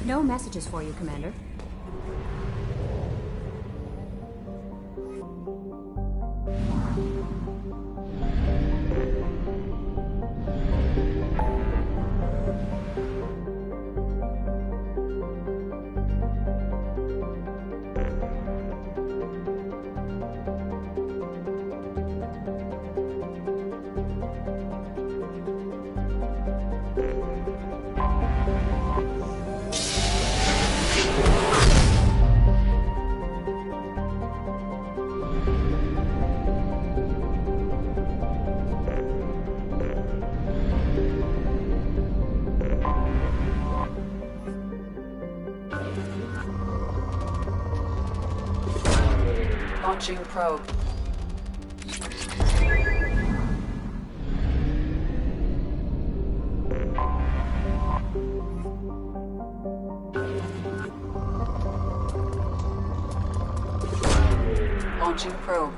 No messages for you, Commander. Launching probe. Launching probe.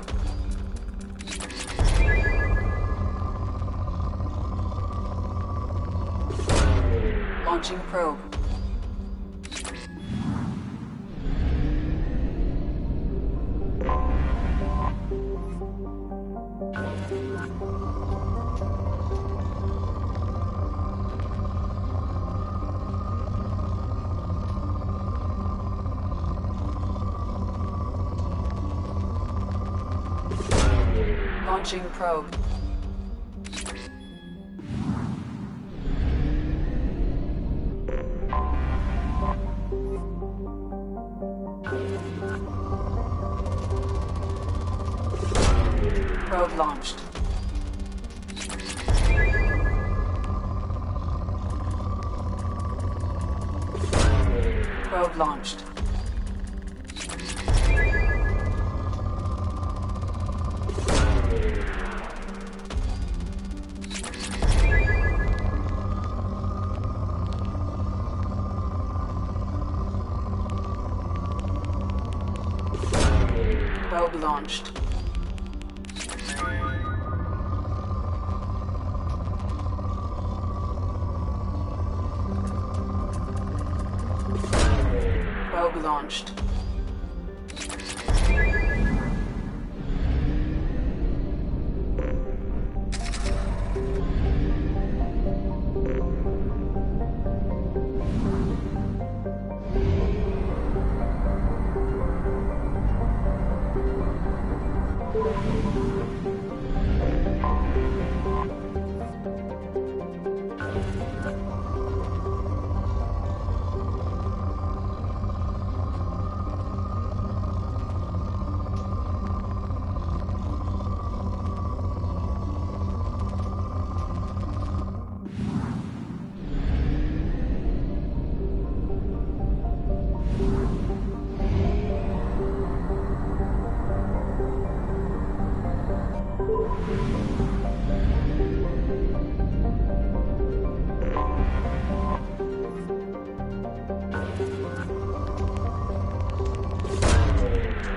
Launching probe. Launching probe. Probe launched. Probe launched. Probe launched. Probe launched.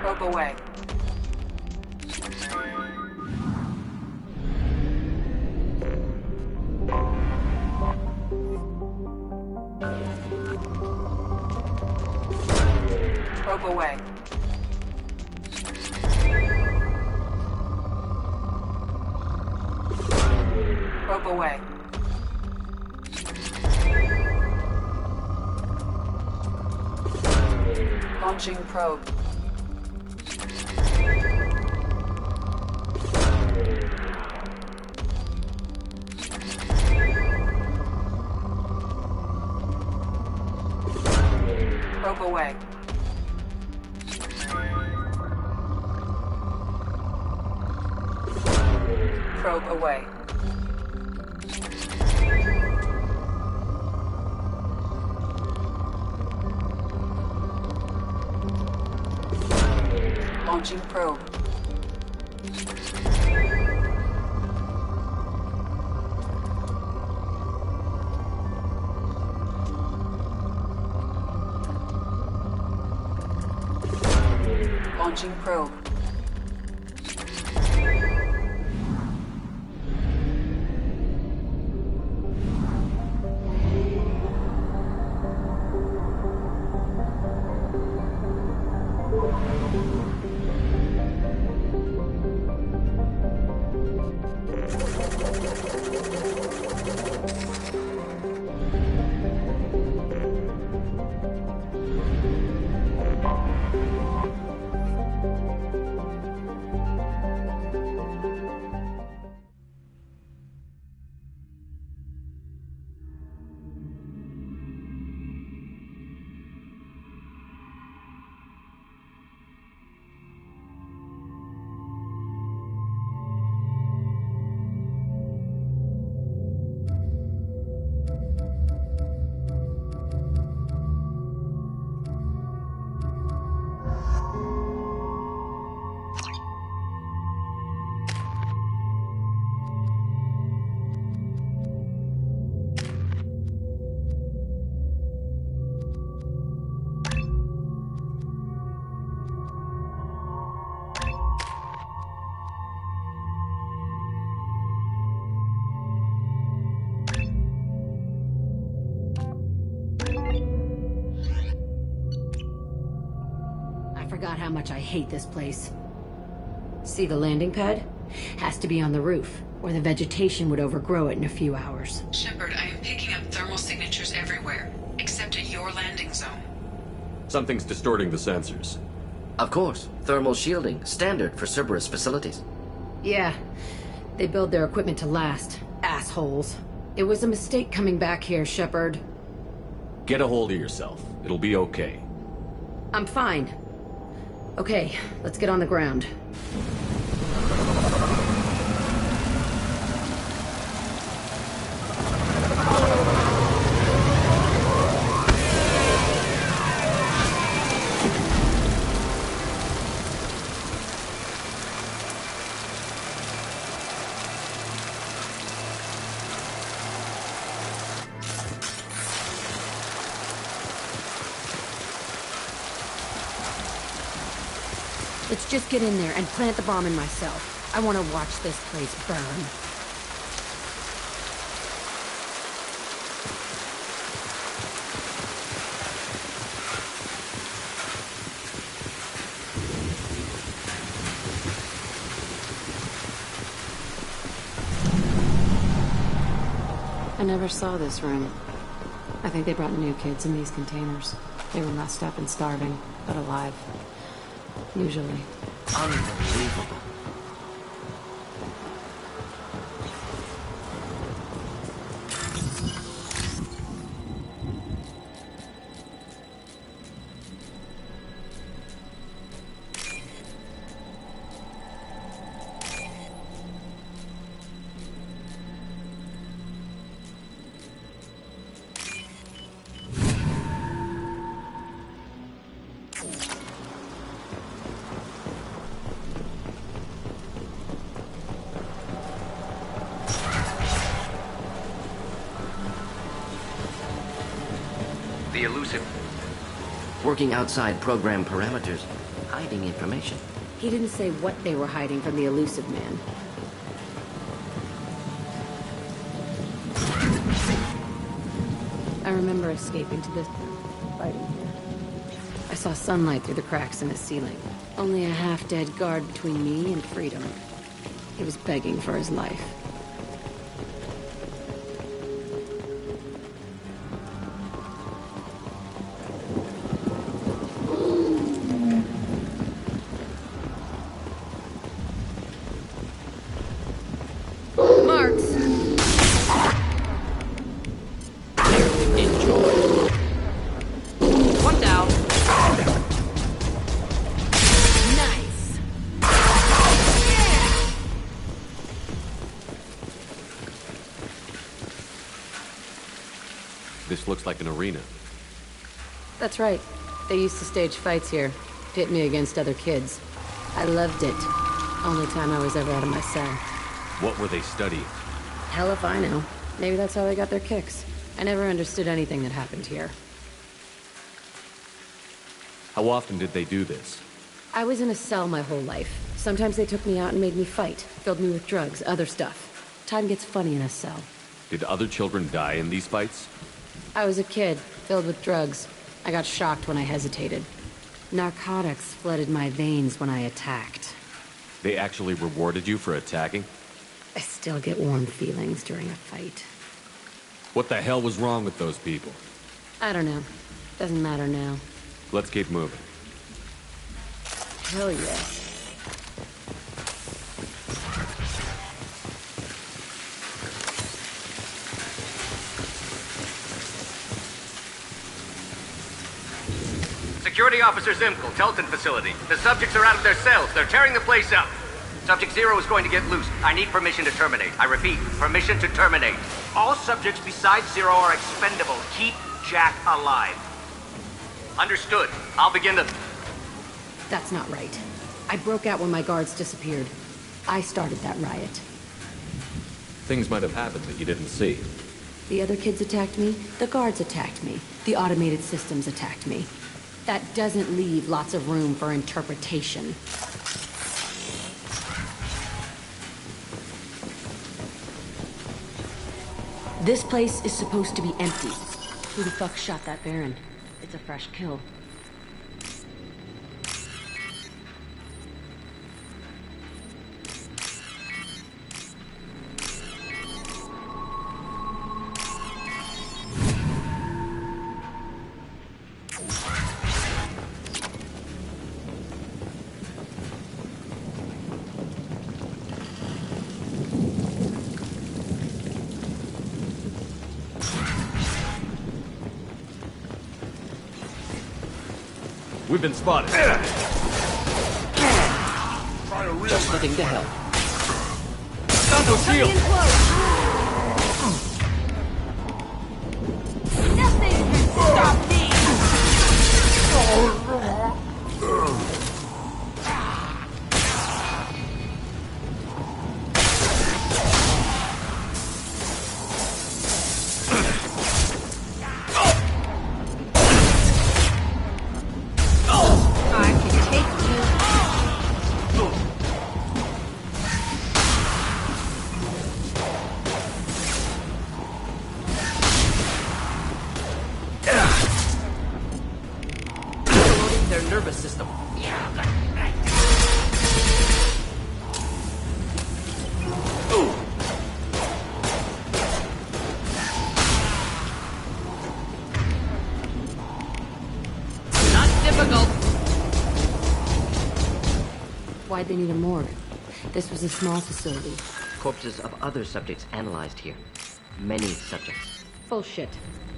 Probe away. Probe away. Probe away. Launching probe. Probe away. Probe away. Launching probe. Launching probe. forgot how much I hate this place. See the landing pad? Has to be on the roof, or the vegetation would overgrow it in a few hours. Shepard, I am picking up thermal signatures everywhere, except at your landing zone. Something's distorting the sensors. Of course. Thermal shielding, standard for Cerberus facilities. Yeah, they build their equipment to last. Assholes. It was a mistake coming back here, Shepard. Get a hold of yourself. It'll be okay. I'm fine. Okay, let's get on the ground. Let's just get in there and plant the bomb in myself. I want to watch this place burn. I never saw this room. I think they brought new kids in these containers. They were messed up and starving, but alive. Usually. Unbelievable. The elusive. Working outside program parameters, hiding information. He didn't say what they were hiding from the elusive man. I remember escaping to this fighting here. I saw sunlight through the cracks in the ceiling. Only a half-dead guard between me and freedom. He was begging for his life. This looks like an arena. That's right. They used to stage fights here, pit me against other kids. I loved it. Only time I was ever out of my cell. What were they studying? Hell if I know. Maybe that's how they got their kicks. I never understood anything that happened here. How often did they do this? I was in a cell my whole life. Sometimes they took me out and made me fight. Filled me with drugs, other stuff. Time gets funny in a cell. Did other children die in these fights? I was a kid, filled with drugs. I got shocked when I hesitated. Narcotics flooded my veins when I attacked. They actually rewarded you for attacking? I still get warm feelings during a fight. What the hell was wrong with those people? I don't know. Doesn't matter now. Let's keep moving. Hell yeah. Security Officer Zimkel, Telton facility. The subjects are out of their cells. They're tearing the place up. Subject Zero is going to get loose. I need permission to terminate. I repeat, permission to terminate. All subjects besides Zero are expendable. Keep Jack alive. Understood. I'll begin the... That's not right. I broke out when my guards disappeared. I started that riot. Things might have happened that you didn't see. The other kids attacked me. The guards attacked me. The automated systems attacked me. That doesn't leave lots of room for interpretation. This place is supposed to be empty. Who the fuck shot that Baron? It's a fresh kill. We've been spotted. Just looking to help. Got no shield. Nothing can stop me! I can take you. Overloading their nervous system. Not difficult. Why'd they need a morgue? This was a small facility. Corpses of other subjects analyzed here. Many subjects. Bullshit.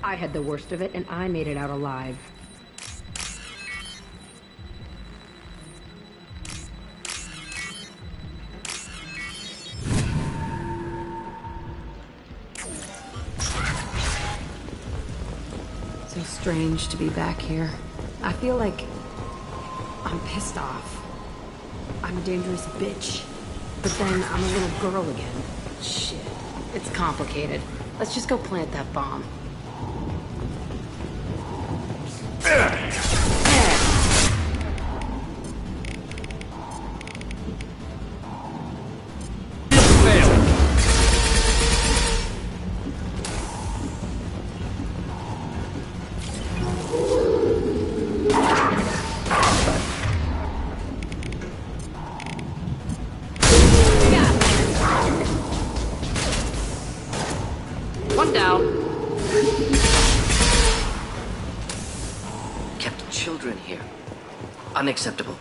I had the worst of it, and I made it out alive. So strange to be back here. I feel like I'm pissed off. I'm a dangerous bitch. But then I'm a little girl again. Shit. It's complicated. Let's just go plant that bomb. One down. Kept children here. Unacceptable.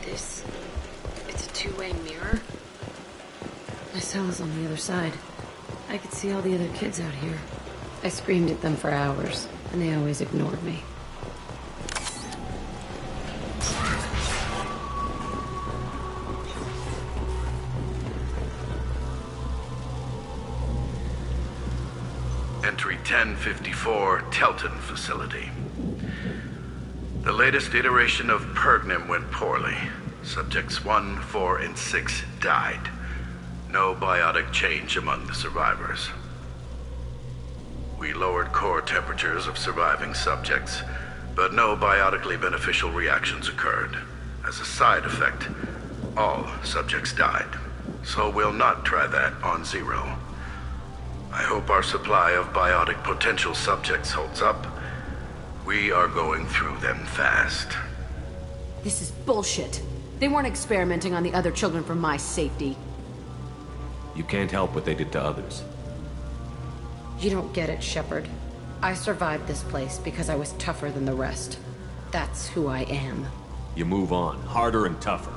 It's a two-way mirror? My cell is on the other side. I could see all the other kids out here. I screamed at them for hours, and they always ignored me. Entry 1054, Telton facility. The latest iteration of Pergnim went poorly. Subjects 1, 4, and 6 died. No biotic change among the survivors. We lowered core temperatures of surviving subjects, but no biotically beneficial reactions occurred. As a side effect, all subjects died. So we'll not try that on Zero. I hope our supply of biotic potential subjects holds up. We are going through them fast. This is bullshit. They weren't experimenting on the other children for my safety. You can't help what they did to others. You don't get it, Shepard. I survived this place because I was tougher than the rest. That's who I am. You move on, harder and tougher.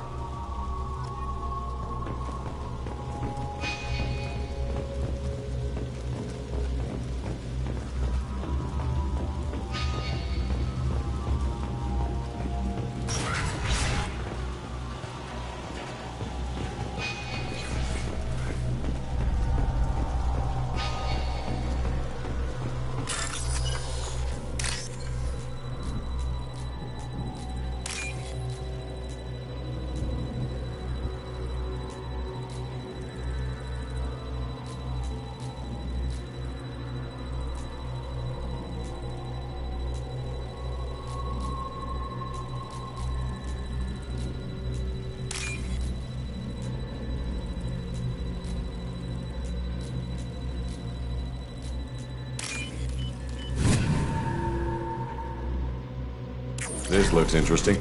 This looks interesting.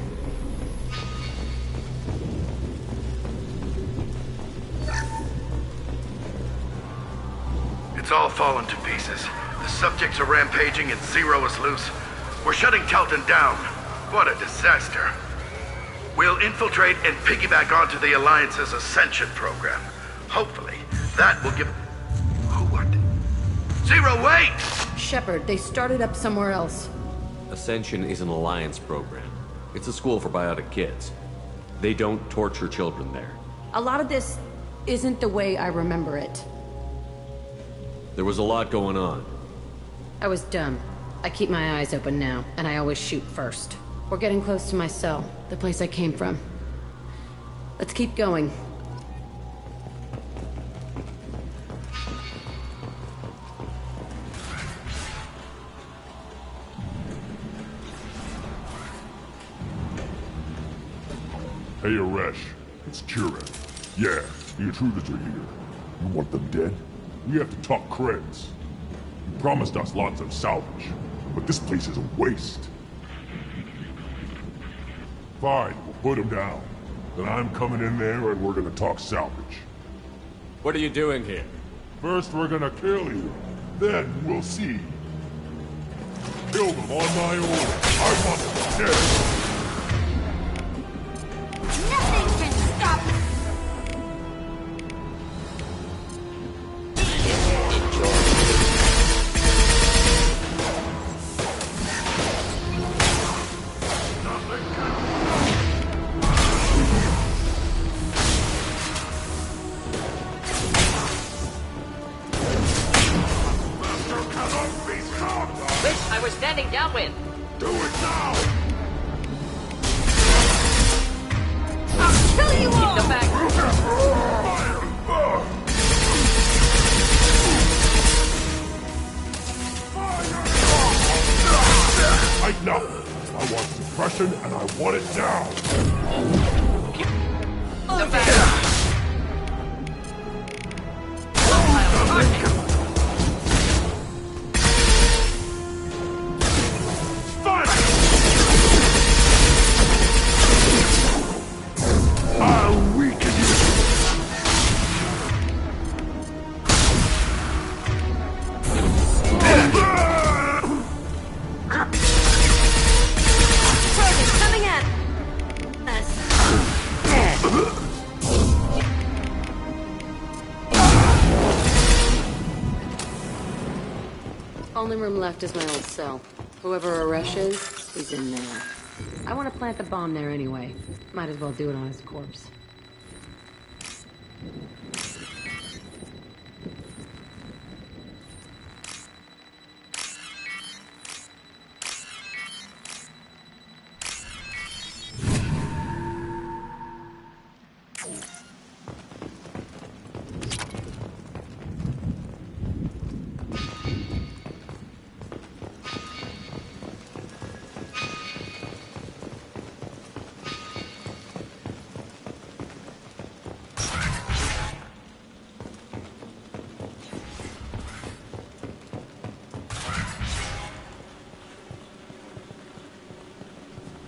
It's all fallen to pieces. The subjects are rampaging and Zero is loose. We're shutting Telton down. What a disaster. We'll infiltrate and piggyback onto the Alliance's Ascension program. Hopefully, that will give... What? Zero, wait! Shepard, they started up somewhere else. Ascension is an Alliance program. It's a school for biotic kids. They don't torture children there. A lot of this isn't the way I remember it. There was a lot going on. I was dumb. I keep my eyes open now, and I always shoot first. We're getting close to my cell, the place I came from. Let's keep going. Hey, Aresh. It's Kira. Yeah, the intruders are here. You want them dead? We have to talk creds. You promised us lots of salvage, but this place is a waste. Fine, we'll put them down. Then I'm coming in there and we're gonna talk salvage. What are you doing here? First we're gonna kill you, then we'll see. Kill them on my order. I want them dead. Nothing can stop me! Wait, I was standing downwind. Do it now! I'll kill you all! The back. Right now! I want suppression and I want it now! The back. I'll weaken you! Target coming at us. Only room left is my old cell. Whoever Aresh is, he's in there. I want to plant the bomb there anyway. Might as well do it on his corpse.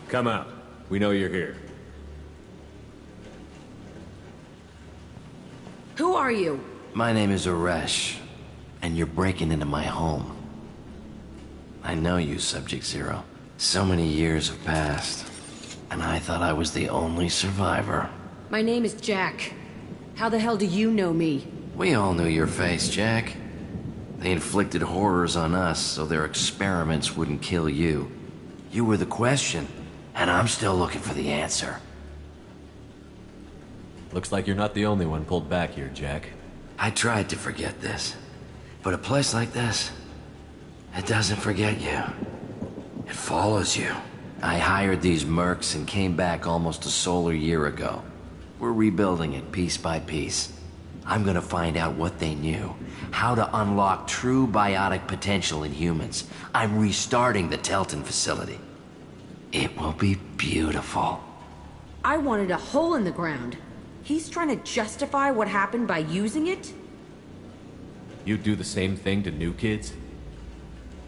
Come out. We know you're here. Who are you? My name is Aresh, and you're breaking into my home. I know you, Subject Zero. So many years have passed, and I thought I was the only survivor. My name is Jack. How the hell do you know me? We all knew your face, Jack. They inflicted horrors on us so their experiments wouldn't kill you. You were the question, and I'm still looking for the answer. Looks like you're not the only one pulled back here, Jack. I tried to forget this, but a place like this, it doesn't forget you. It follows you. I hired these mercs and came back almost a solar year ago. We're rebuilding it piece by piece. I'm gonna find out what they knew, how to unlock true biotic potential in humans. I'm restarting the Telton facility. It will be beautiful. I wanted a hole in the ground. He's trying to justify what happened by using it? You'd do the same thing to new kids?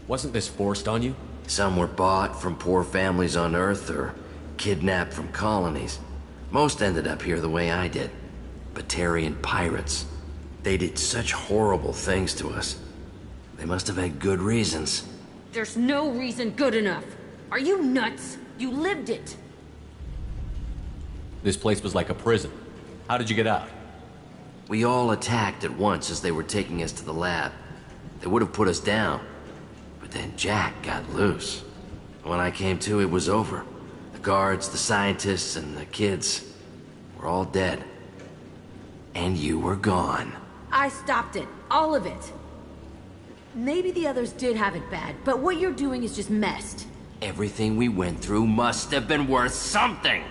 Wasn't this forced on you? Some were bought from poor families on Earth or kidnapped from colonies. Most ended up here the way I did. Batarian pirates. They did such horrible things to us. They must have had good reasons. There's no reason good enough. Are you nuts? You lived it. This place was like a prison. How did you get out? We all attacked at once as they were taking us to the lab. They would have put us down. But then Jack got loose. When I came to, it was over. The guards, the scientists, and the kids were all dead. And you were gone. I stopped it. All of it. Maybe the others did have it bad, but what you're doing is just messed. Everything we went through must have been worth something!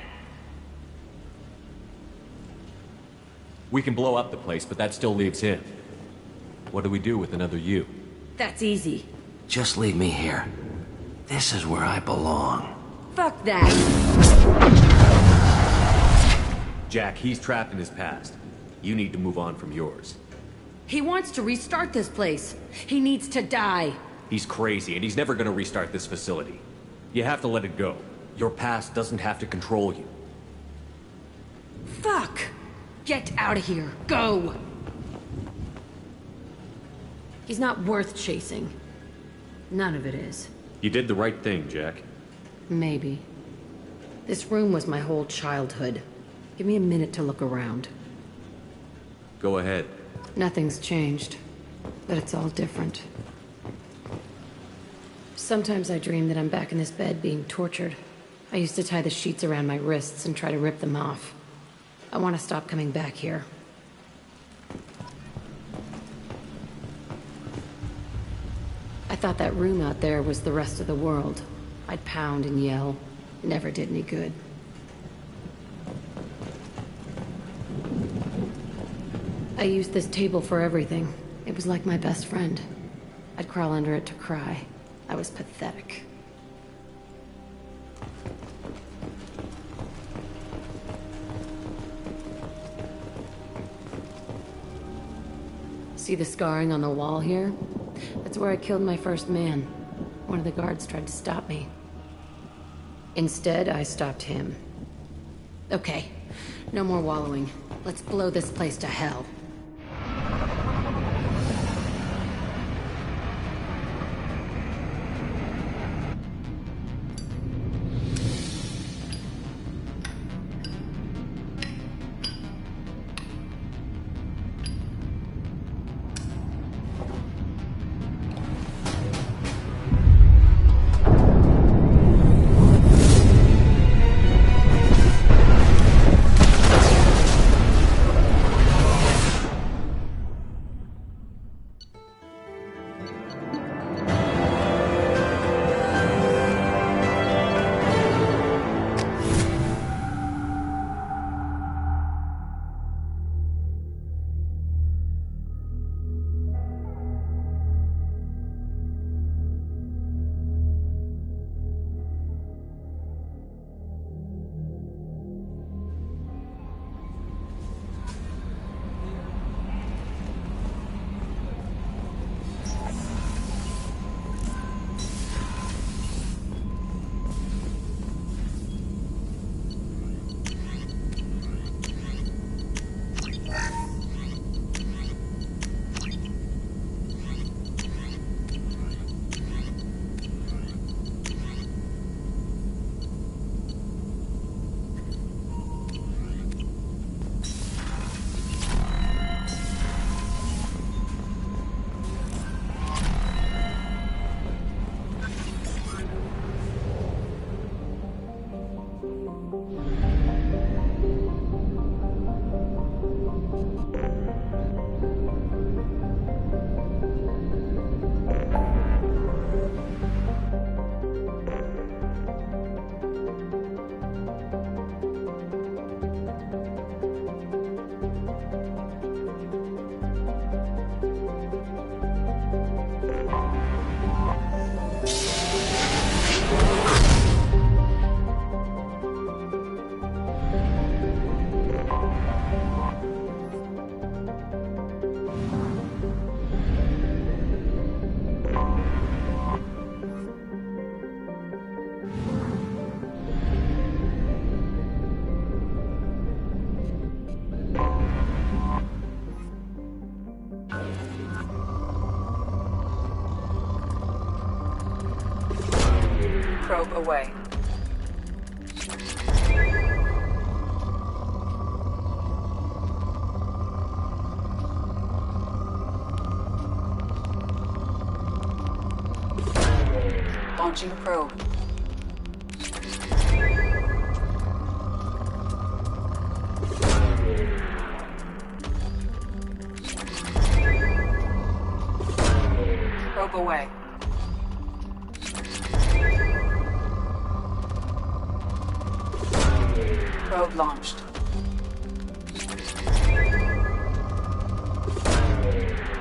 We can blow up the place, but that still leaves him. What do we do with another you? That's easy. Just leave me here. This is where I belong. Fuck that. Jack, he's trapped in his past. You need to move on from yours. He wants to restart this place. He needs to die. He's crazy, and he's never gonna restart this facility. You have to let it go. Your past doesn't have to control you. Fuck! Get out of here. Go! He's not worth chasing. None of it is. You did the right thing, Jack. Maybe. This room was my whole childhood. Give me a minute to look around. Go ahead. Nothing's changed, but it's all different. Sometimes I dream that I'm back in this bed being tortured. I used to tie the sheets around my wrists and try to rip them off. I want to stop coming back here. I thought that room out there was the rest of the world. I'd pound and yell. Never did any good. I used this table for everything. It was like my best friend. I'd crawl under it to cry. I was pathetic. See the scarring on the wall here? That's where I killed my first man. One of the guards tried to stop me. Instead, I stopped him. Okay, no more wallowing. Let's blow this place to hell. Probe away. Launching probe. Probe away. Probe launched.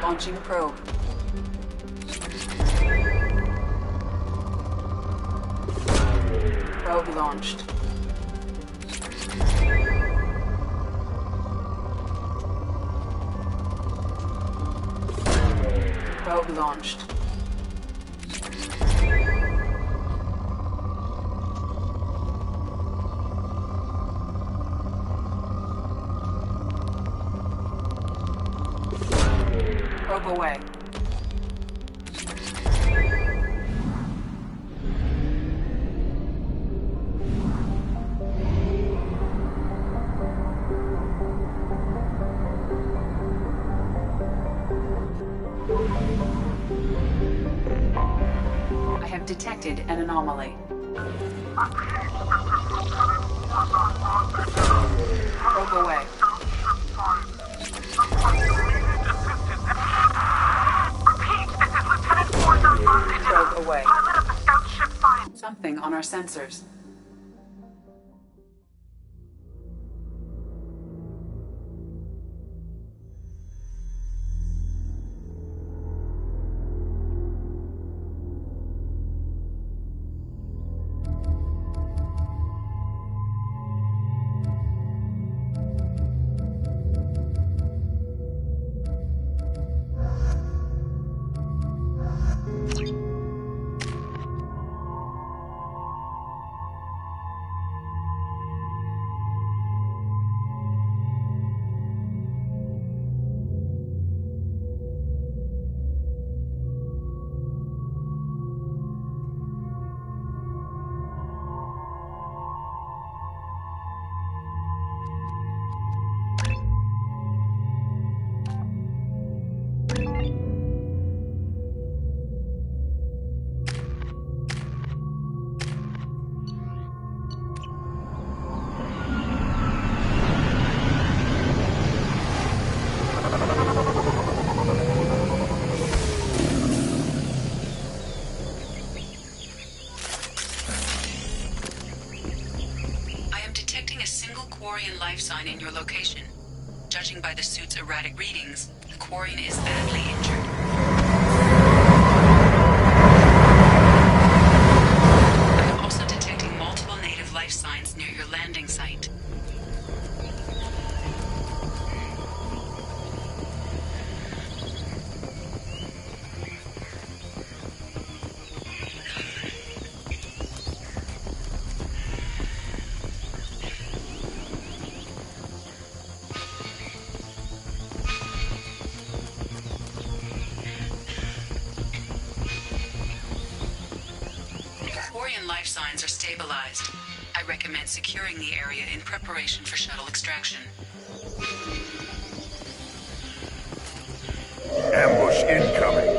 Launching probe. Probe launched. Probe launched. Probe away. I have detected an anomaly. Probe away. Probe away. Something on our sensors. Quarian life sign in your location. Judging by the suit's erratic readings, the Quarian is badly injured. I am also detecting multiple native life signs near your landing site. Life signs are stabilized. I recommend securing the area in preparation for shuttle extraction. Ambush incoming.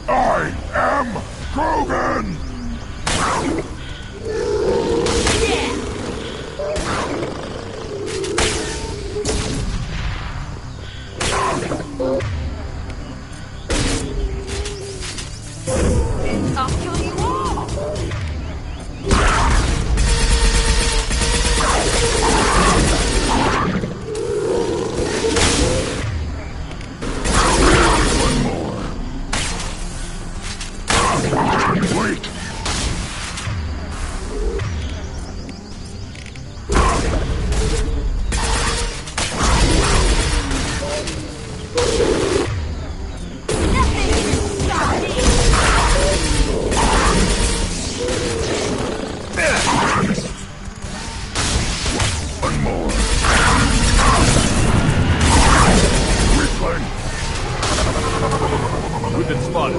I am Krogan! I'll kill you all! One more. Wait! We've been spotted.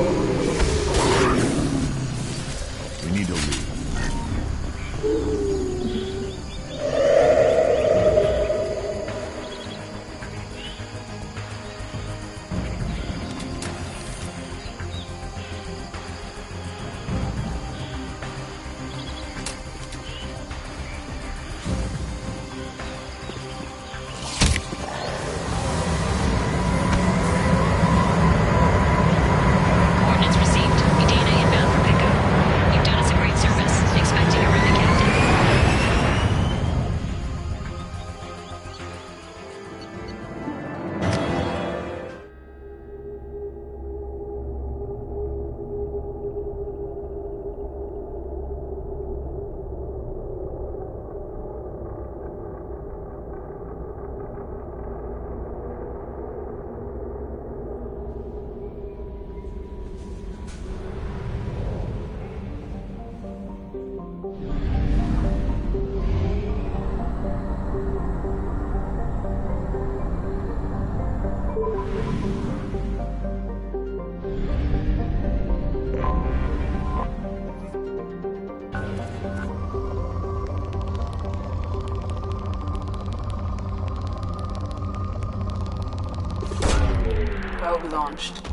Probe launched.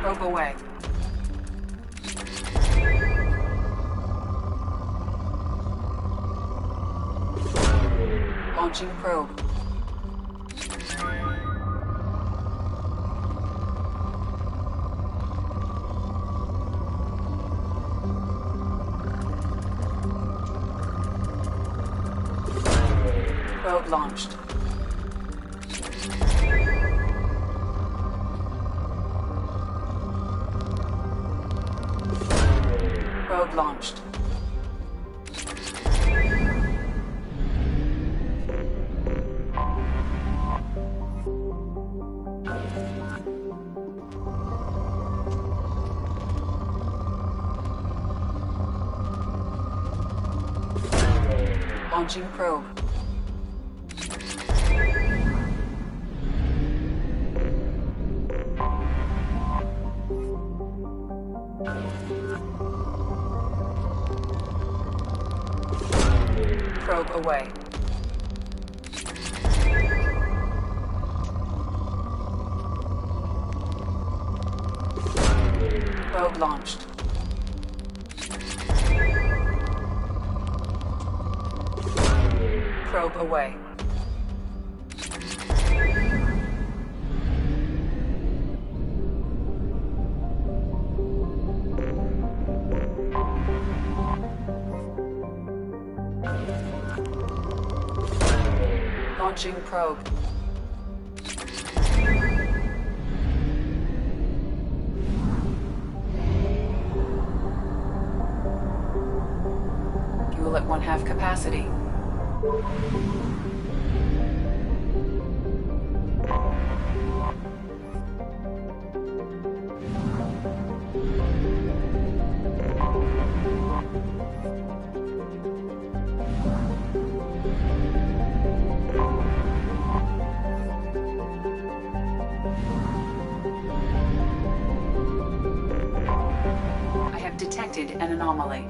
Probe away. Launching probe. Probe launched. Probe launched. Launching probe. Probe away. Probe launched. Probe away. Launching probe. Fuel at 1/2 capacity. I have detected an anomaly.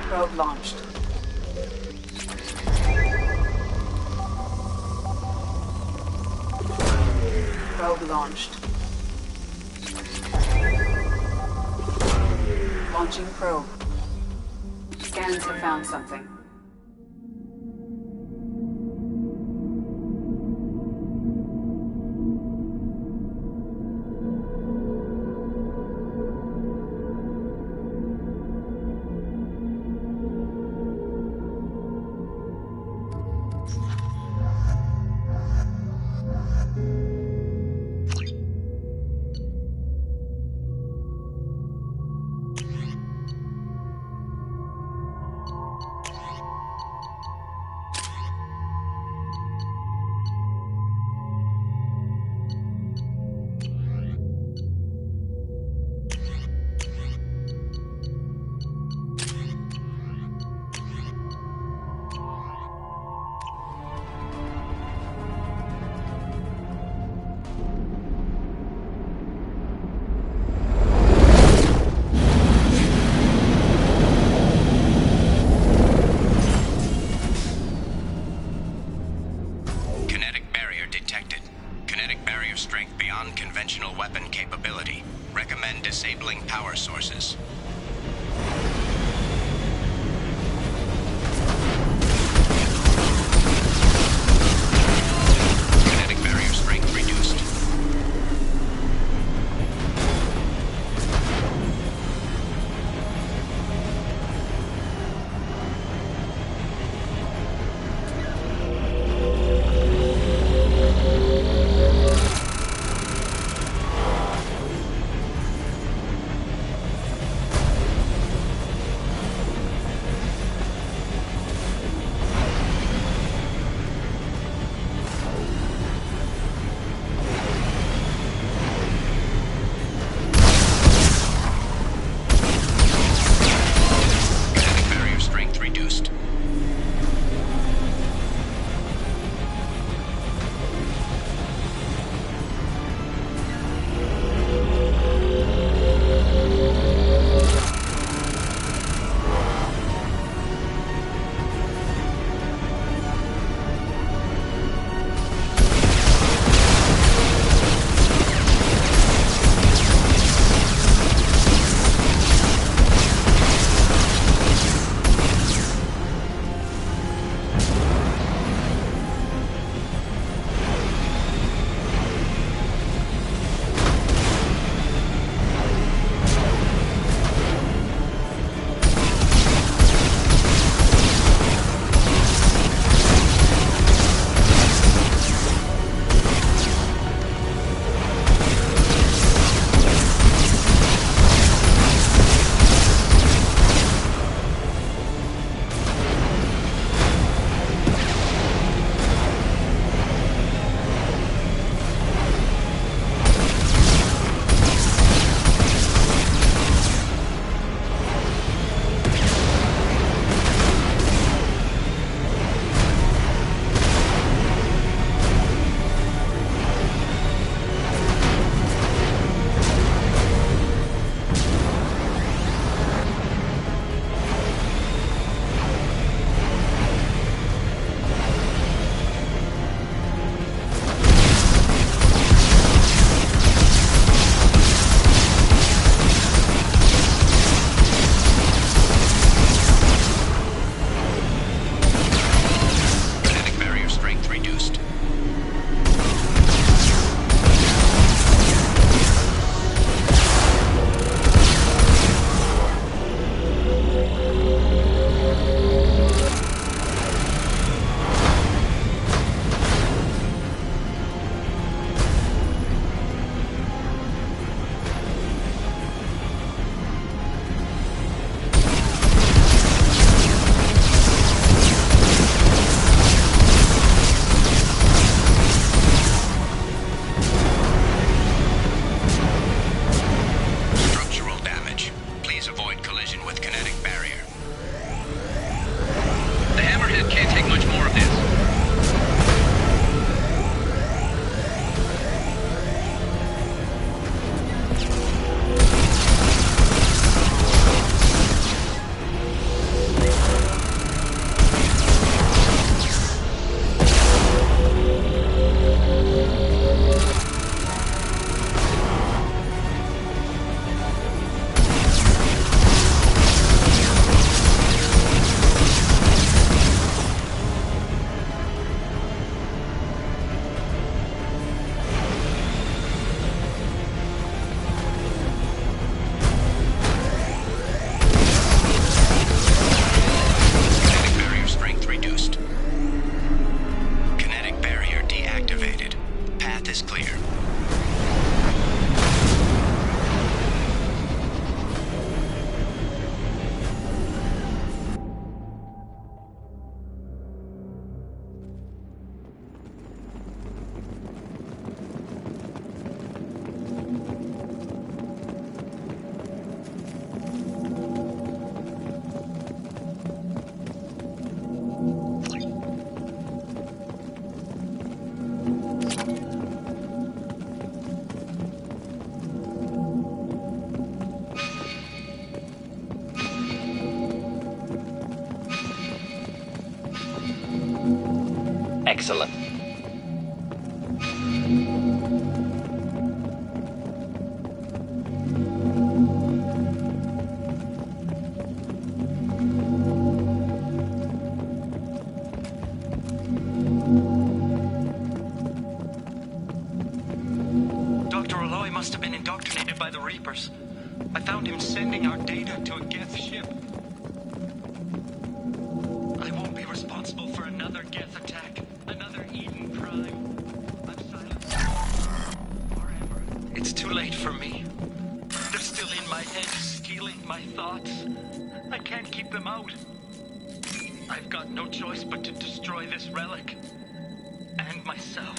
Probe launched. Probe launched. Launching probe. Scans have found something. Disabling power sources. Kinetic barrier strength reduced. is clear. Excellent. Dr. Aloy must have been indoctrinated by the Reapers. I found him sending our data to a Geth ship. I won't be responsible for another Geth attack, another Eden crime. I'm silent forever. It's too late for me. They're still in my head, stealing my thoughts. I can't keep them out. I've got no choice but to destroy this relic. And myself.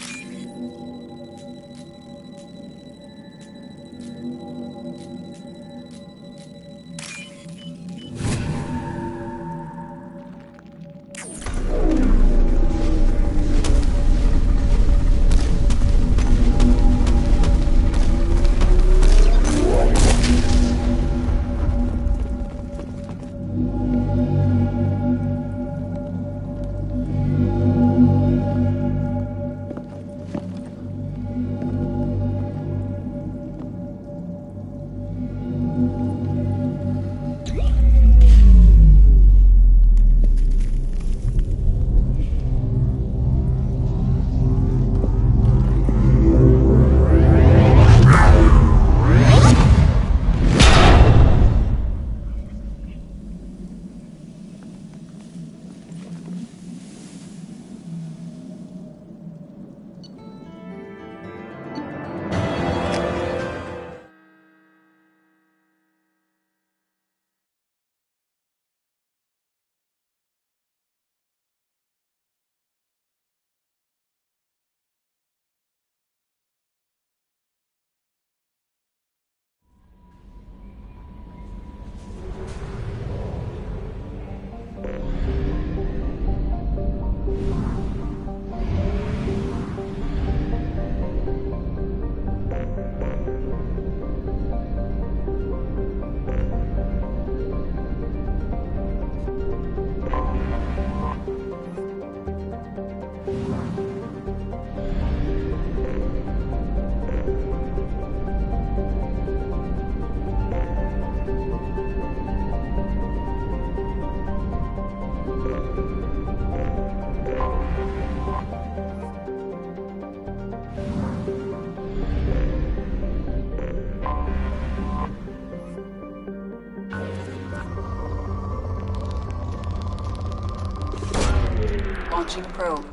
Launching probe.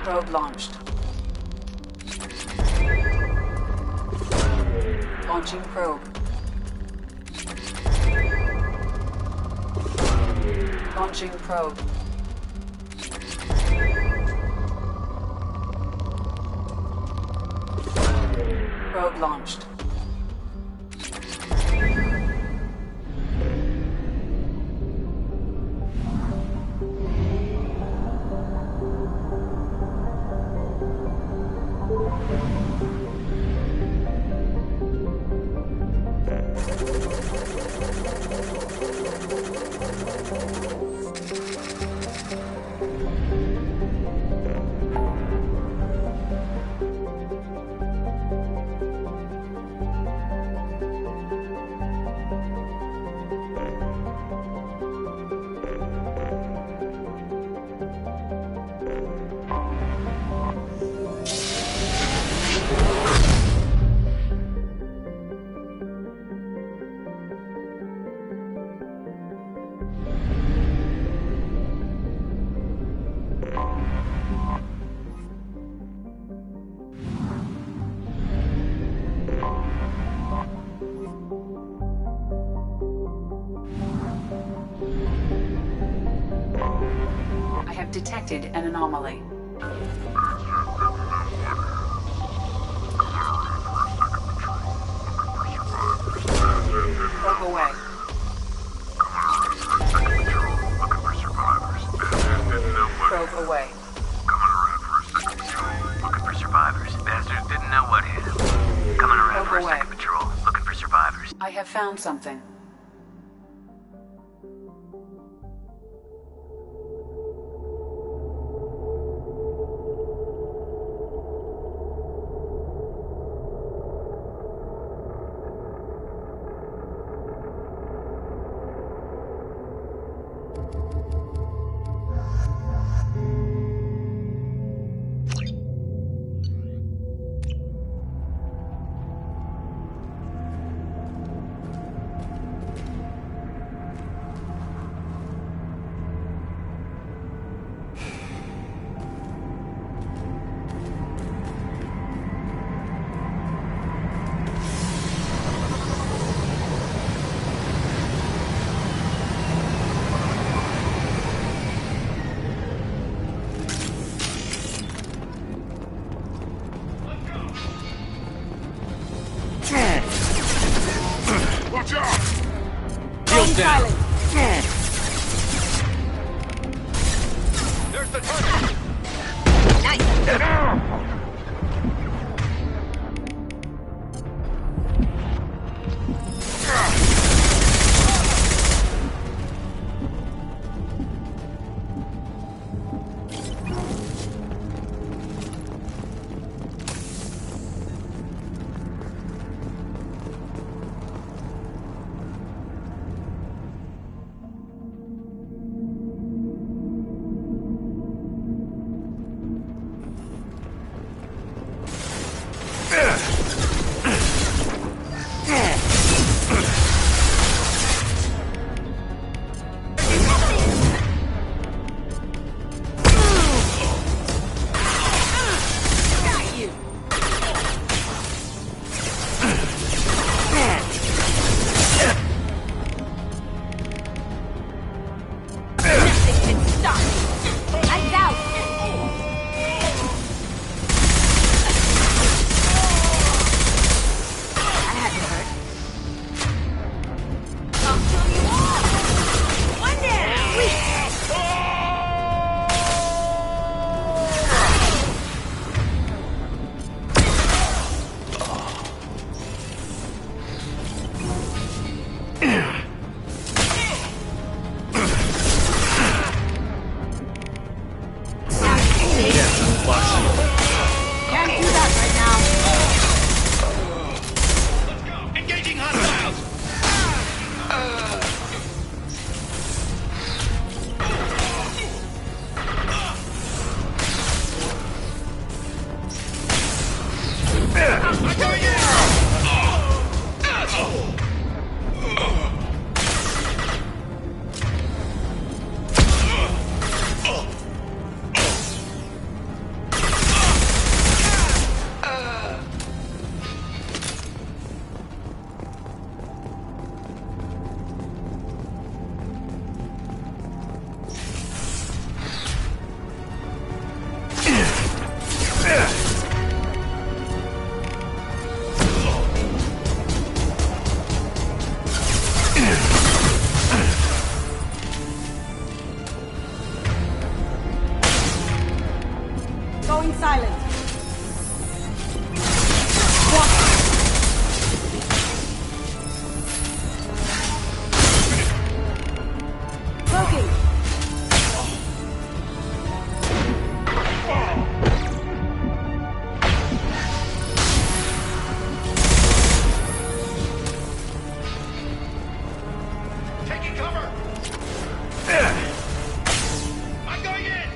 Probe launched. Launching probe. Launching probe. Probe launched. I have detected an anomaly. Probe away. Probe away. Looking for survivors. Bastards didn't know what hit them. Coming around for a second patrol. Looking for survivors. I have found something. Watch out! Going silent. There's the target! Going silent. Cloaking. Taking cover! I'm going in!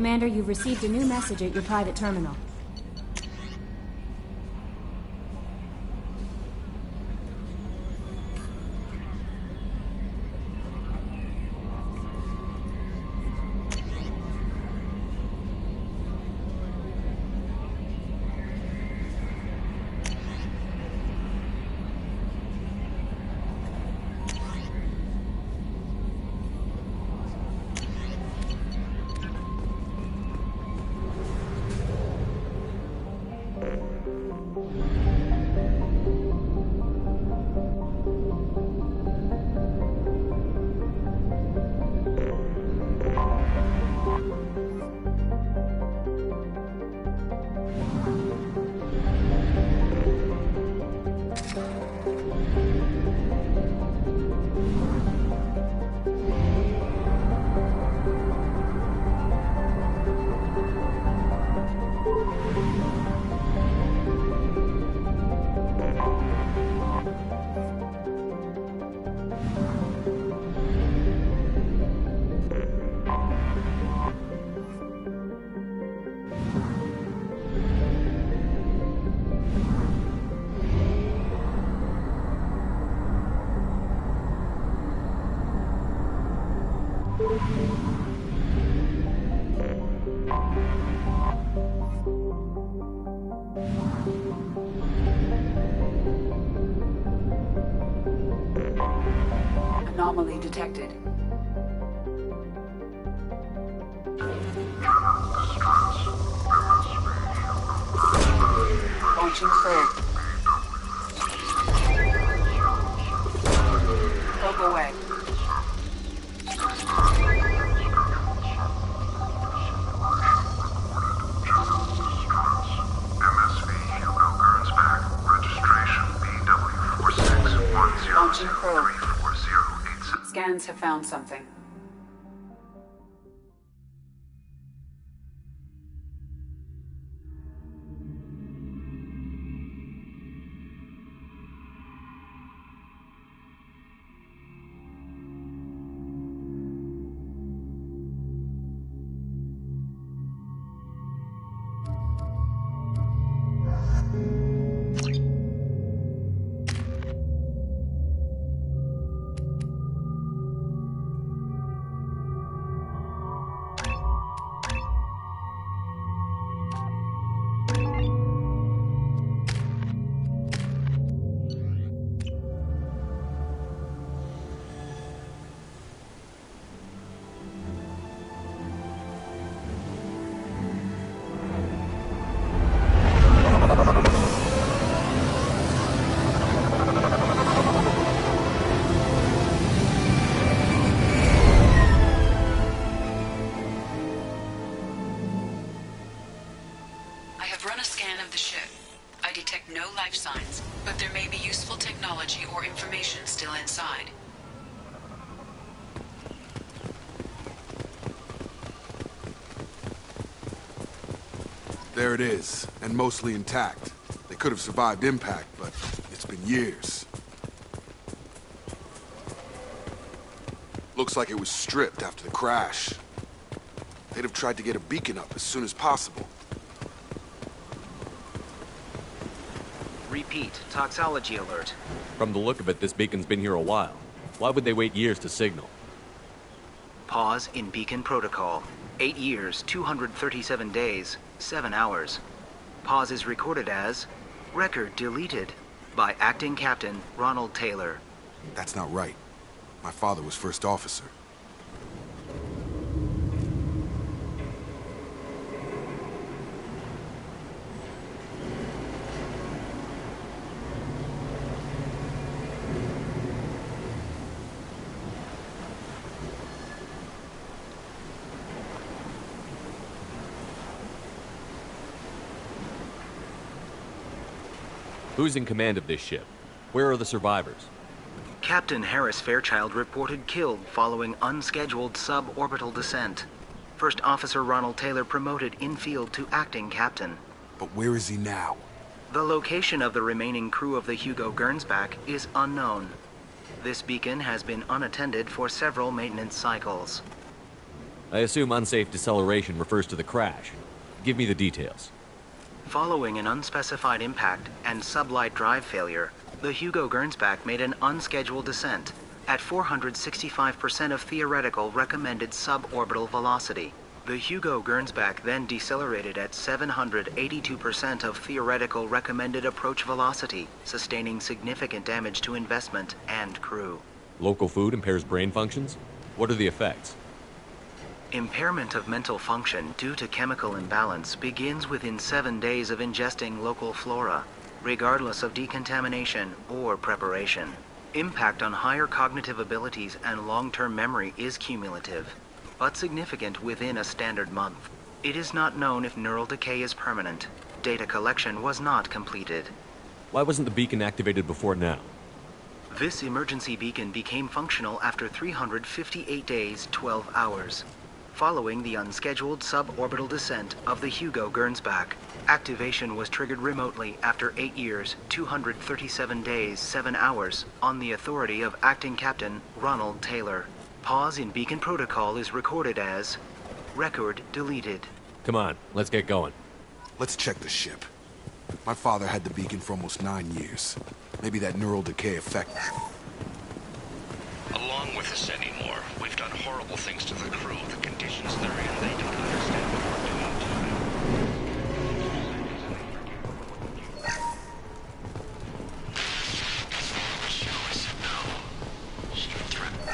Commander, you've received a new message at your private terminal. Anomaly detected. Launching probe. Probe away. Launching probe. Scans have found something. Life signs, but there may be useful technology or information still inside. There it is, and mostly intact. They could have survived impact, but it's been years. Looks like it was stripped after the crash. They'd have tried to get a beacon up as soon as possible. Repeat, toxology alert. From the look of it, this beacon's been here a while. Why would they wait years to signal? Pause in beacon protocol. 8 years, 237 days, 7 hours. Pause is recorded as record deleted by Acting Captain Ronald Taylor. That's not right. My father was first officer. Who's in command of this ship? Where are the survivors? Captain Harris Fairchild reported killed following unscheduled suborbital descent. First Officer Ronald Taylor promoted in-field to acting captain. But where is he now? The location of the remaining crew of the Hugo Gernsback is unknown. This beacon has been unattended for several maintenance cycles. I assume unsafe deceleration refers to the crash. Give me the details. Following an unspecified impact and sublight drive failure, the Hugo Gernsback made an unscheduled descent at 465% of theoretical recommended suborbital velocity. The Hugo Gernsback then decelerated at 782% of theoretical recommended approach velocity, sustaining significant damage to investment and crew. Local food impairs brain functions? What are the effects? Impairment of mental function due to chemical imbalance begins within 7 days of ingesting local flora, regardless of decontamination or preparation. Impact on higher cognitive abilities and long-term memory is cumulative, but significant within a standard month. It is not known if neural decay is permanent. Data collection was not completed. Why wasn't the beacon activated before now? This emergency beacon became functional after 358 days, 12 hours. Following the unscheduled suborbital descent of the Hugo Gernsback, activation was triggered remotely after 8 years, 237 days, 7 hours, on the authority of Acting Captain Ronald Taylor. Pause in beacon protocol is recorded as record deleted. Come on, let's get going. Let's check the ship. My father had the beacon for almost 9 years. Maybe that neural decay effect. Along with this anymore, we've done horrible things to the crew. The conditions they're in, they don't understand what we're doing to them. Show us no. She threatened.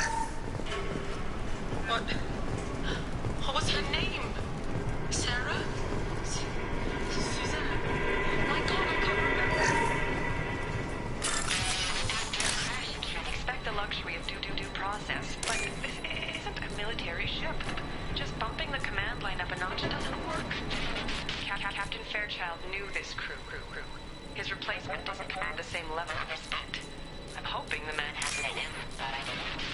What was her name? Sarah? Suzanne? My God, I can't remember. You can't expect the luxury of due process, but this isn't a military ship. Just bumping the command line up a notch doesn't work. Captain Fairchild knew this crew. His replacement doesn't command the same level of respect. I'm hoping the man has it in him, but I don't know.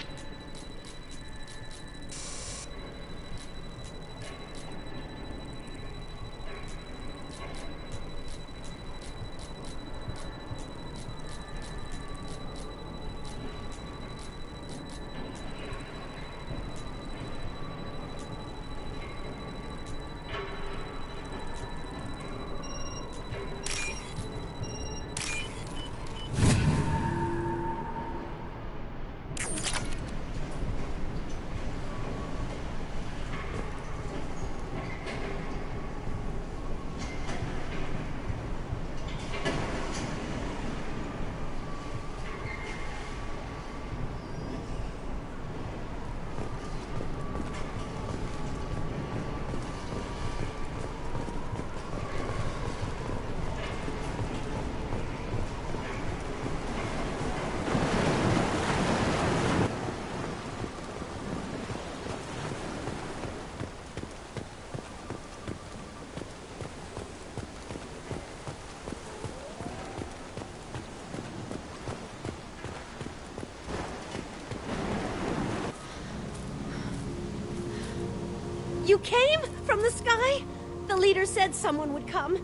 You came? From the sky? The leader said someone would come.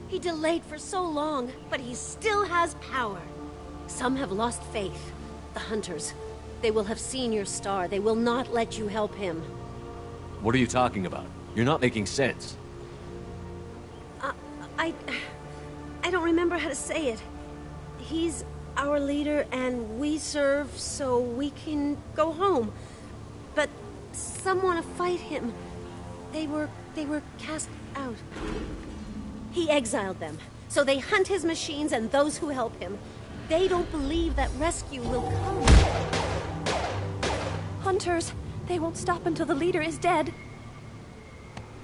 He delayed for so long, but he still has power. Some have lost faith. The hunters. They will have seen your star. They will not let you help him. What are you talking about? You're not making sense. I don't remember how to say it. He's our leader and we serve so we can go home. But some want to fight him. They were cast out. He exiled them, so they hunt his machines and those who help him. They don't believe that rescue will come. Hunters, they won't stop until the leader is dead.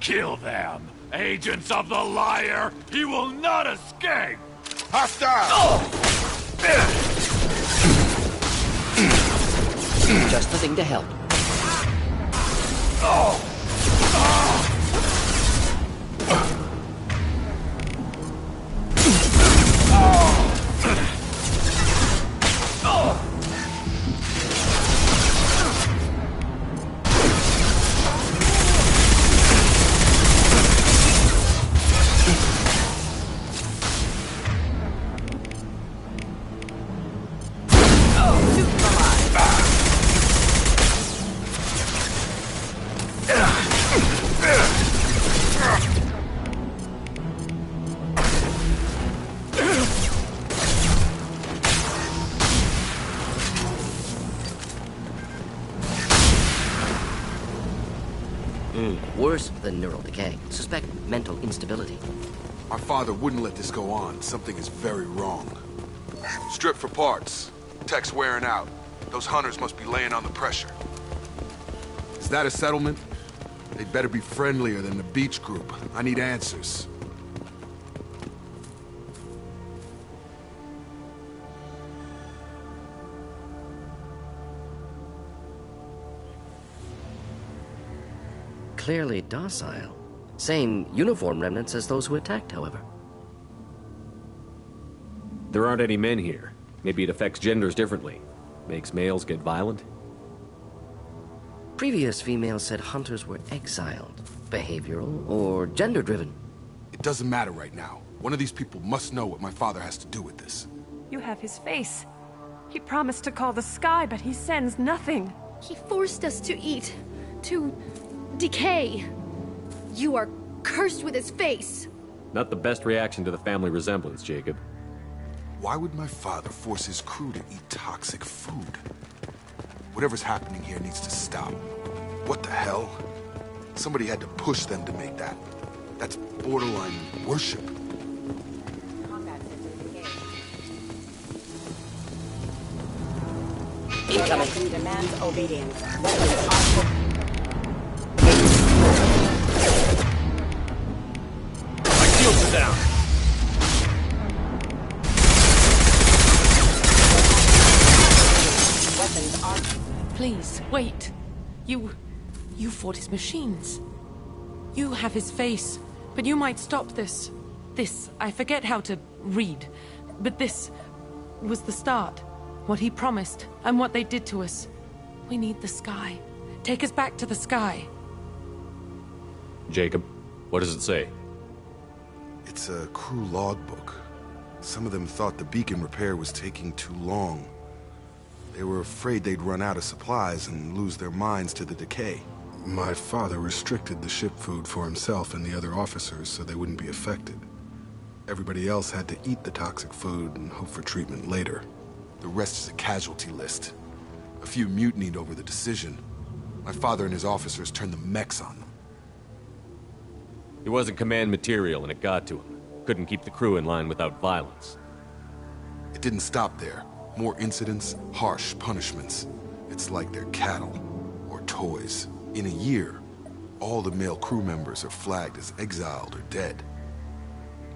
Kill them! Agents of the liar! He will not escape! Hostile! Just the thing to help. Worse than neural decay. Suspect mental instability. My father wouldn't let this go on. Something is very wrong. Strip for parts. Tech's wearing out. Those hunters must be laying on the pressure. Is that a settlement? They'd better be friendlier than the beach group. I need answers. Clearly docile. Same uniform remnants as those who attacked, however. There aren't any men here. Maybe it affects genders differently. Makes males get violent? Previous females said hunters were exiled, behavioral, or gender-driven. It doesn't matter right now. One of these people must know what my father has to do with this. You have his face. He promised to call the sky, but he sends nothing. He forced us to eat, to decay. You are cursed with his face. Not the best reaction to the family resemblance, Jacob. Why would my father force his crew to eat toxic food? Whatever's happening here needs to stop. What the hell? Somebody had to push them to make that. That's borderline worship. Incoming. Demands obedience. My shields are down. Please, wait. You fought his machines. You have his face, but you might stop this. This, I forget how to read, but this was the start. What he promised, and what they did to us. We need the sky. Take us back to the sky. Jacob, what does it say? It's a crew logbook. Some of them thought the beacon repair was taking too long. They were afraid they'd run out of supplies and lose their minds to the decay. My father restricted the ship food for himself and the other officers so they wouldn't be affected. Everybody else had to eat the toxic food and hope for treatment later. The rest is a casualty list. A few mutinied over the decision. My father and his officers turned the mechs on them. He wasn't command material and it got to him. Couldn't keep the crew in line without violence. It didn't stop there. More incidents, harsh punishments. It's like they're cattle or toys. In a year, all the male crew members are flagged as exiled or dead.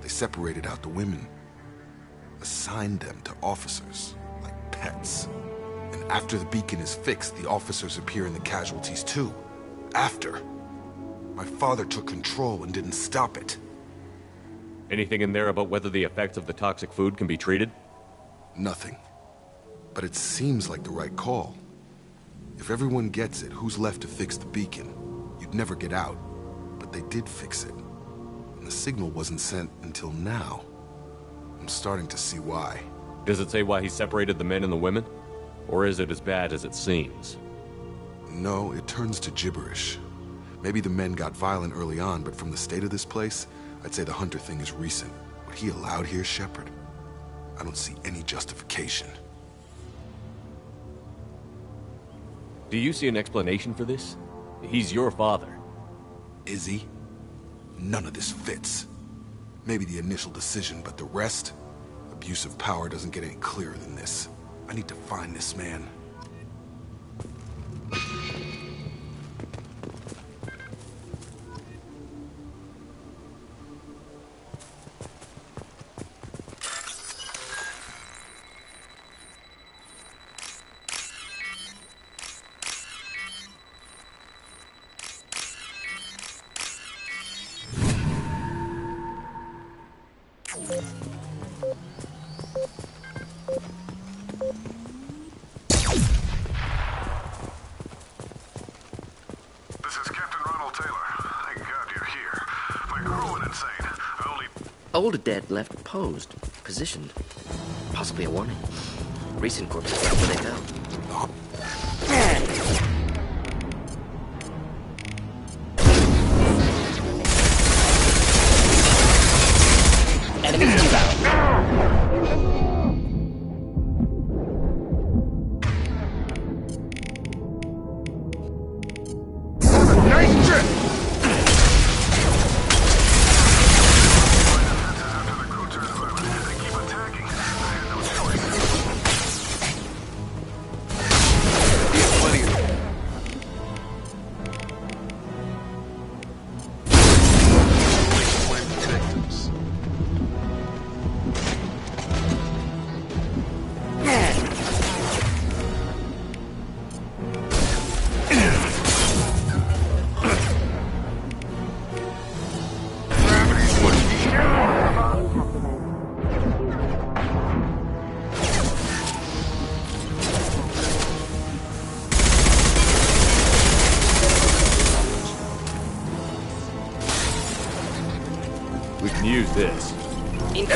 They separated out the women, assigned them to officers, like pets. And after the beacon is fixed, the officers appear in the casualties too. After. My father took control and didn't stop it. Anything in there about whether the effects of the toxic food can be treated? Nothing. But it seems like the right call. If everyone gets it, who's left to fix the beacon? You'd never get out. But they did fix it. And the signal wasn't sent until now. I'm starting to see why. Does it say why he separated the men and the women? Or is it as bad as it seems? No, it turns to gibberish. Maybe the men got violent early on, but from the state of this place, I'd say the Hunter thing is recent. What he allowed here, Shepard, I don't see any justification. Do you see an explanation for this? He's your father. Is he? None of this fits. Maybe the initial decision, but the rest? Abuse of power doesn't get any clearer than this. I need to find this man. Older dead left posed, positioned. Possibly a warning. Recent corpses left where they fell. Enemies Nice trip! I've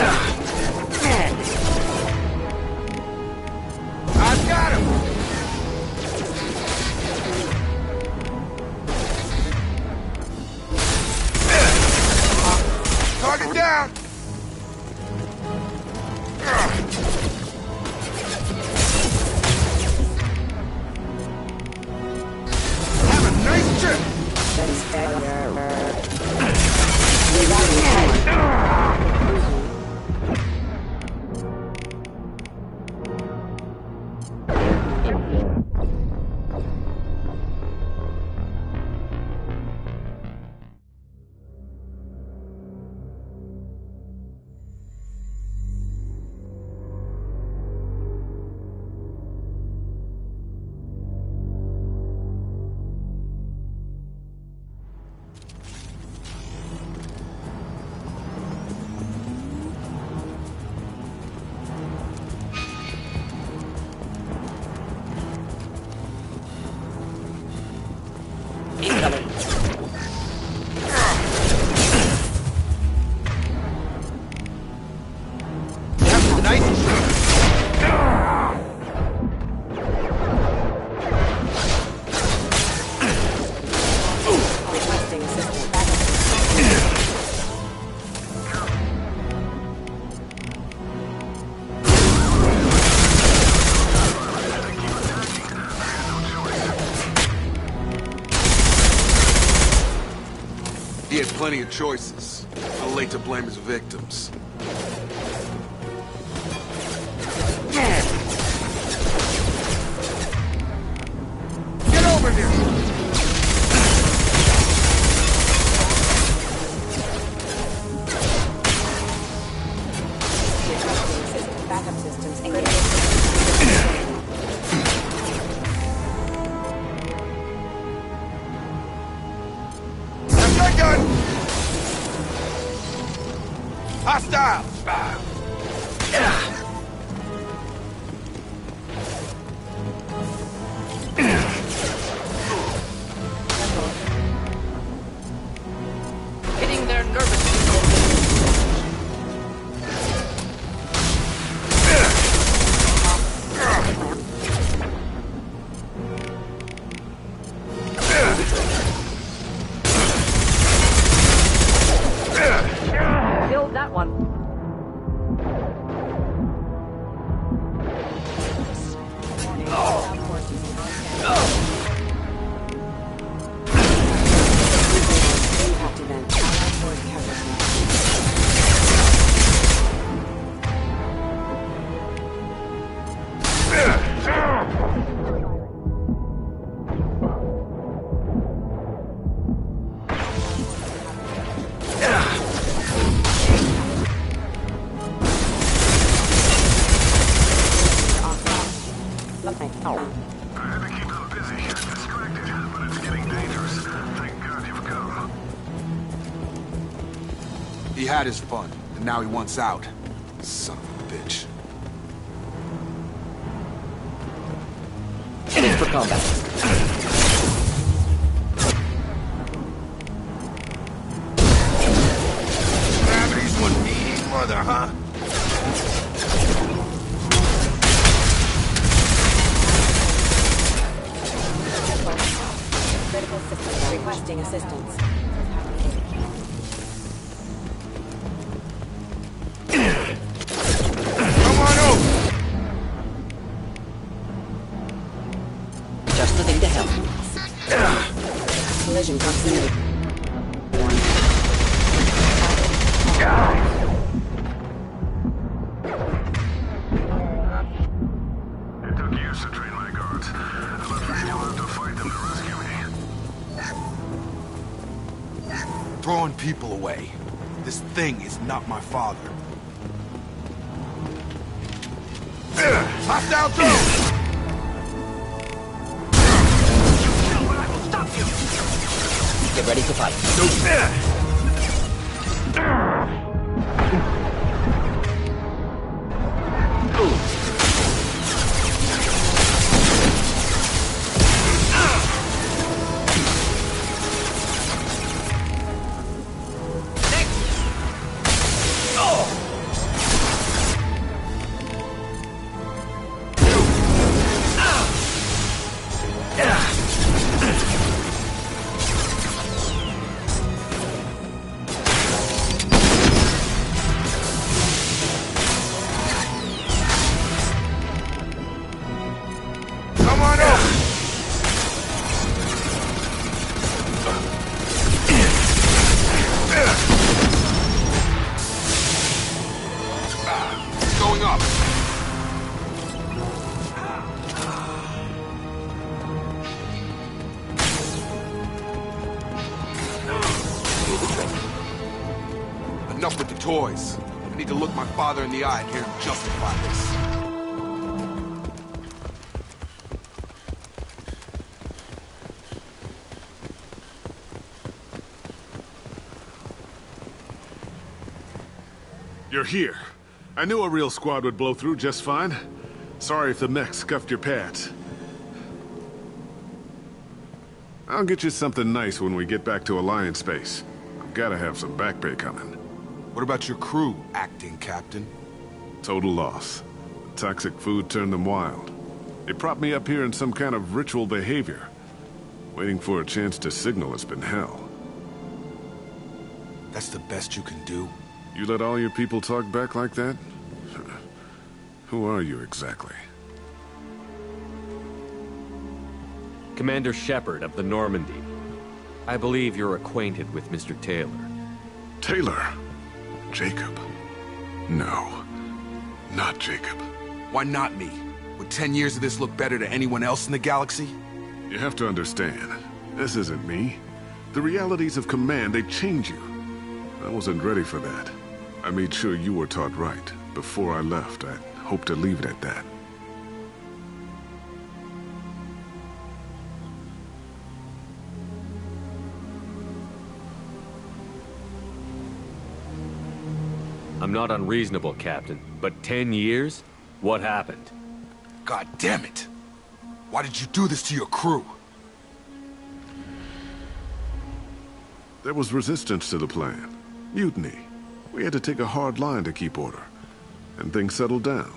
got him! Target down! Have a nice trip! He had plenty of choices. Too late to blame his victims. Get over here! Backup systems Gun! Hostile! Hitting their nervous system. Killed that one. Impact event. Allied force He had his fun, and now he wants out. Son of a bitch. Heading for combat. Gravity's one mean mother, huh? Critical systems requesting assistance. Come on over! Just the thing to help. Collision proximity. It took years to train my guards. I'm afraid you'll have to fight them to rescue me. Throwing people away. This thing is not my father. Hostile drone! Get ready to fight. toys. I need to look my father in the eye and hear him justify this. You're here. I knew a real squad would blow through just fine. Sorry if the mech scuffed your pads. I'll get you something nice when we get back to Alliance Base. I've gotta have some back pay coming. What about your crew, acting captain? Total loss. The toxic food turned them wild. They propped me up here in some kind of ritual behavior. Waiting for a chance to signal has been hell. That's the best you can do? You let all your people talk back like that? Who are you exactly? Commander Shepard of the Normandy. I believe you're acquainted with Mr. Taylor. Taylor? Jacob? No. Not Jacob. Why not me? Would 10 years of this look better to anyone else in the galaxy? You have to understand, this isn't me. The realities of command, they change you. I wasn't ready for that. I made sure you were taught right. Before I left, I hoped to leave it at that. I'm not unreasonable, Captain, but 10 years? What happened? God damn it! Why did you do this to your crew? There was resistance to the plan. Mutiny. We had to take a hard line to keep order. And things settled down.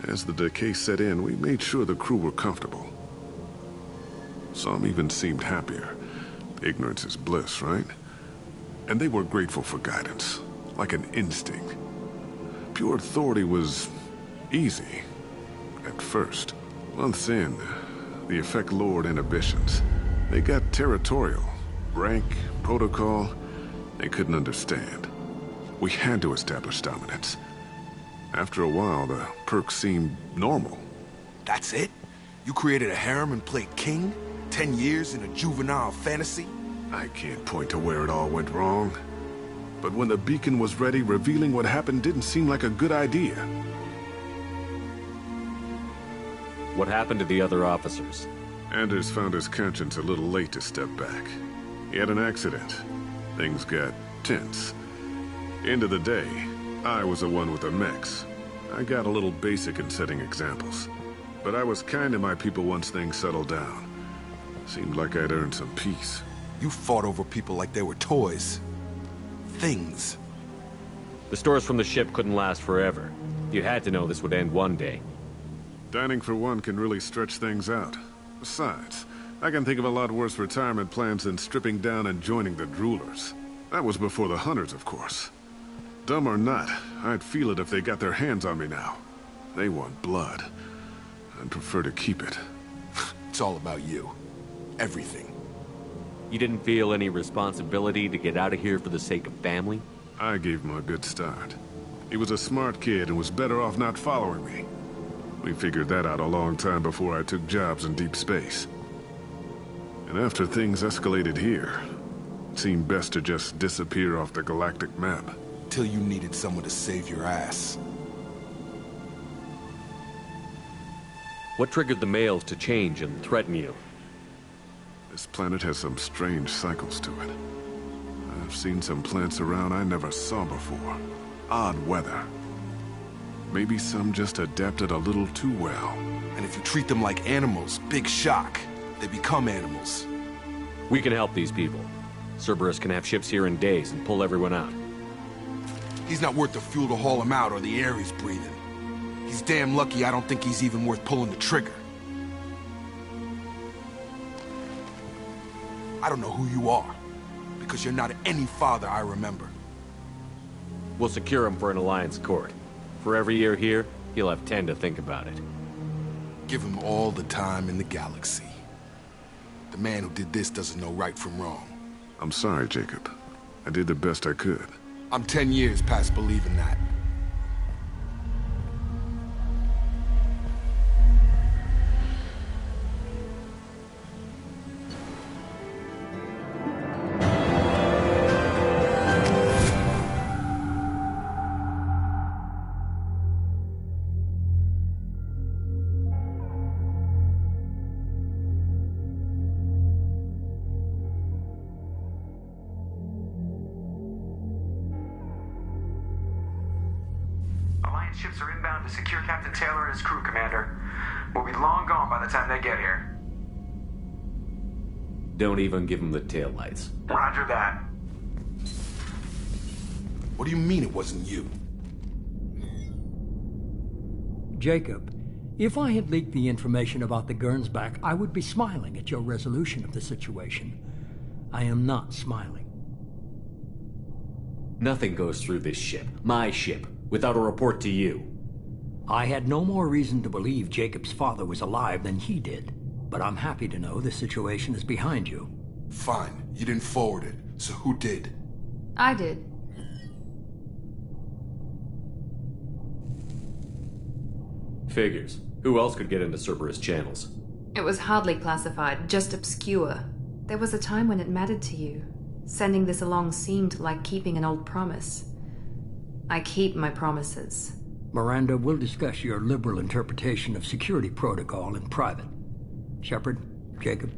As the decay set in, we made sure the crew were comfortable. Some even seemed happier. Ignorance is bliss, right? And they were grateful for guidance. Like an instinct. Pure authority was easy. At first. Months in, the effect lowered inhibitions. They got territorial. Rank, protocol, they couldn't understand. We had to establish dominance. After a while, the perks seemed normal. That's it? You created a harem and played king? 10 years in a juvenile fantasy? I can't point to where it all went wrong. But when the beacon was ready, revealing what happened didn't seem like a good idea. What happened to the other officers? Anders found his conscience a little late to step back. He had an accident. Things got tense. End of the day, I was the one with the mechs. I got a little basic in setting examples. But I was kind to my people once things settled down. Seemed like I'd earned some peace. You fought over people like they were toys. Things. The stores from the ship couldn't last forever. You had to know this would end one day. Dining for one can really stretch things out. Besides, I can think of a lot worse retirement plans than stripping down and joining the droolers. That was before the hunters, of course. Dumb or not, I'd feel it if they got their hands on me now. They want blood. I'd prefer to keep it. It's all about you. Everything. You didn't feel any responsibility to get out of here for the sake of family? I gave him a good start. He was a smart kid and was better off not following me. We figured that out a long time before I took jobs in deep space. And after things escalated here, it seemed best to just disappear off the galactic map. Till you needed someone to save your ass. What triggered the males to change and threaten you? This planet has some strange cycles to it. I've seen some plants around I never saw before. Odd weather. Maybe some just adapted a little too well. And if you treat them like animals, big shock. They become animals. We can help these people. Cerberus can have ships here in days and pull everyone out. He's not worth the fuel to haul him out or the air he's breathing. He's damn lucky I don't think he's even worth pulling the trigger. I don't know who you are, because you're not any father I remember. We'll secure him for an Alliance court. For every year here, he'll have 10 to think about it. Give him all the time in the galaxy. The man who did this doesn't know right from wrong. I'm sorry, Jacob. I did the best I could. I'm 10 years past believing that. Alliance ships are inbound to secure Captain Taylor and his crew, Commander. We'll be long gone by the time they get here. Don't even give him the taillights. Roger that. What do you mean it wasn't you? Jacob, if I had leaked the information about the Gernsback, I would be smiling at your resolution of the situation. I am not smiling. Nothing goes through this ship, my ship, without a report to you. I had no more reason to believe Jacob's father was alive than he did. But I'm happy to know the situation is behind you. Fine. You didn't forward it, so who did? I did. Figures. Who else could get into Cerberus channels? It was hardly classified, just obscure. There was a time when it mattered to you. Sending this along seemed like keeping an old promise. I keep my promises. Miranda, we'll discuss your liberal interpretation of security protocol in private. Shepard, Jacob.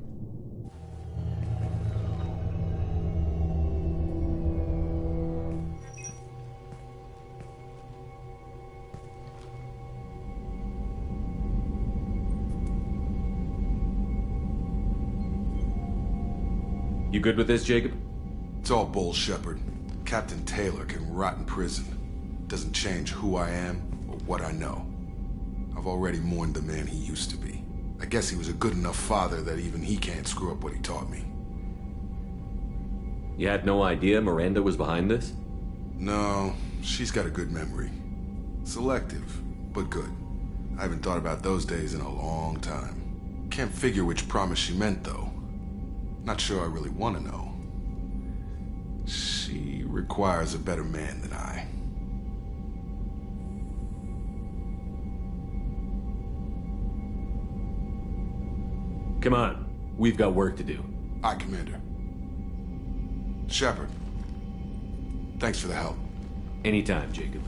You good with this, Jacob? It's all bull, Shepard. Captain Taylor can rot in prison. Doesn't change who I am or what I know. I've already mourned the man he used to be. I guess he was a good enough father that even he can't screw up what he taught me. You had no idea Miranda was behind this? No, she's got a good memory. Selective, but good. I haven't thought about those days in a long time. Can't figure which promise she meant, though. Not sure I really want to know. She requires a better man than I. Come on. We've got work to do. Aye, Commander. Shepard. Thanks for the help. Anytime, Jacob.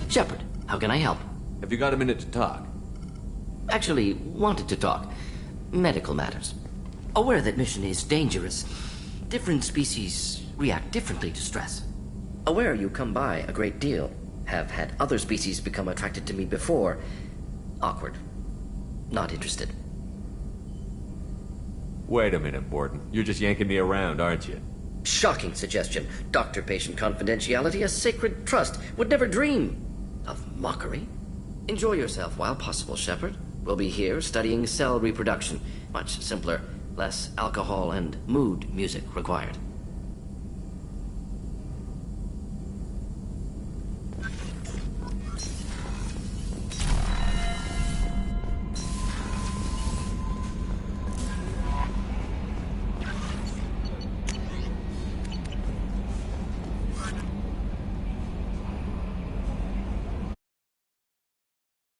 Shepard, how can I help? Have you got a minute to talk? Actually, wanted to talk. Medical matters. Aware that mission is dangerous. Different species react differently to stress. Aware you come by a great deal. Have had other species become attracted to me before. Awkward. Not interested. Wait a minute, Borden. You're just yanking me around, aren't you? Shocking suggestion. Doctor-patient confidentiality, a sacred trust. Would never dream of mockery. Enjoy yourself while possible, Shepard. We'll be here studying cell reproduction. Much simpler, less alcohol and mood music required.